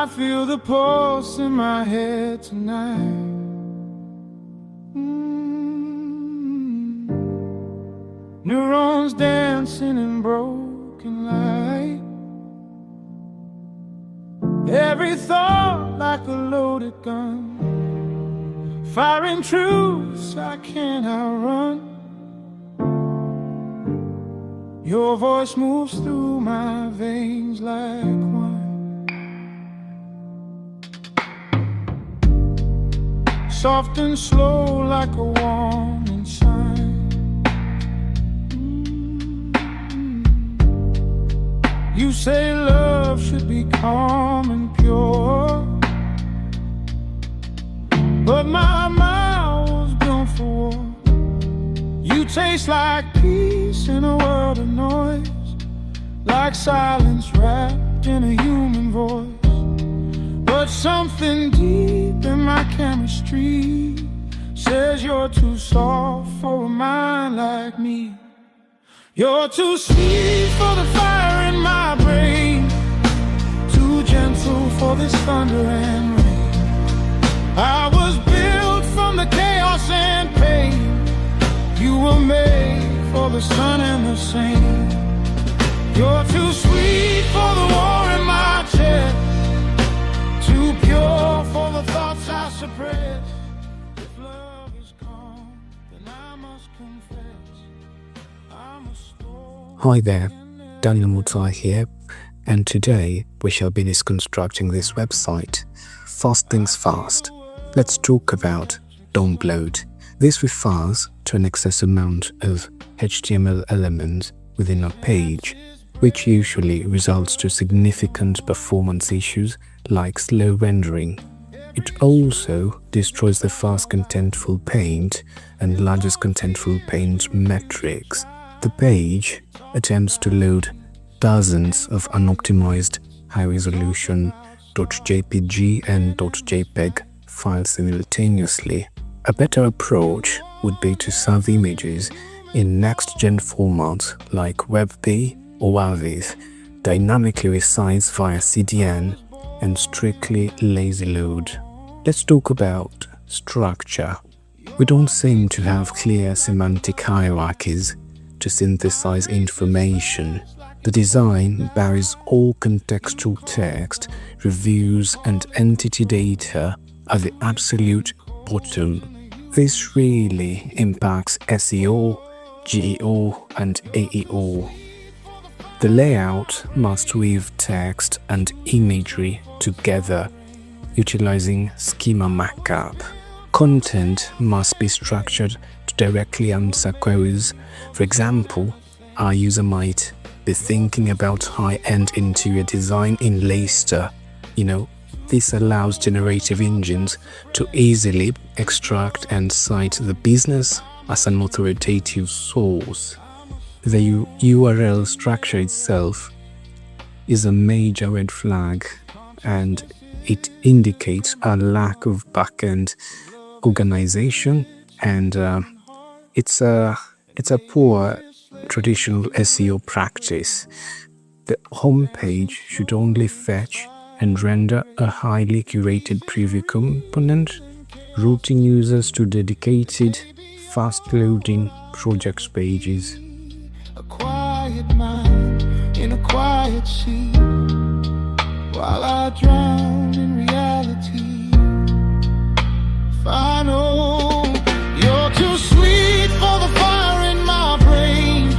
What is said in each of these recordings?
feel the pulse in my head tonight. Neurons dancing in broken light. Every thought like a loaded gun, firing truths I can't outrun. Your voice moves through my veins like wine, soft and slow like a warning sign. You say love should be calm and pure, but my mouth was built for war. You taste like peace in a world of noise, like silence wrapped in a human voice. But something deep in my chemistry says you're too soft for a mind like me. You're too sweet for the fire in my brain, too gentle for this thunder and rain. I was built from the chaos and pain. You were made for the sun and the sand. You're too sweet for the war in my chest, too pure for the thoughts I suppress. If love is calm, then I must confess I'm a storm. Hi there, Daniel Mutai here, and today we shall be disconstructing this website. Fast things fast. Let's talk about don't bloat. This refers to an excess amount of HTML elements within a page, which usually results to significant performance issues like slow rendering. It also destroys the fast contentful paint and largest contentful paint metrics. The page attempts to load dozens of unoptimized high-resolution .jpg and .jpeg files simultaneously. A better approach would be to serve images in next-gen formats like WebP or WAVIF, dynamically resized via CDN, and strictly lazy load. Let's talk about structure. We don't seem to have clear semantic hierarchies to synthesize information. The design buries all contextual text, reviews, and entity data at the absolute bottom. This really impacts SEO, GEO, and AEO. The layout must weave text and imagery together, utilizing schema markup. Content must be structured to directly answer queries. For example, our user might be thinking about high-end interior design in Leicester. This allows generative engines to easily extract and cite the business as an authoritative source. The URL structure itself is a major red flag, and it indicates a lack of backend organization, and it's a poor traditional SEO practice. The homepage should only fetch and render a highly curated preview component, routing users to dedicated, fast-loading project pages. A quiet mind in a quiet sea, while I drown in reality. If I know you're too sweet for the fire in my brain,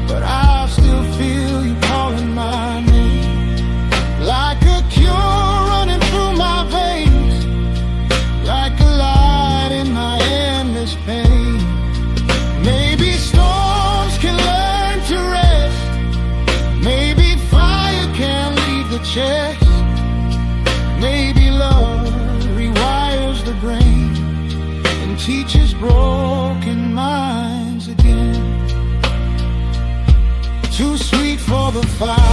but I still feel you calling my name, like a cure running through my veins, like a light in my endless pain. Maybe storms can learn to rest, maybe fire can leave the chest, maybe love rewires the brain and teaches broken minds again. Too sweet for the fire.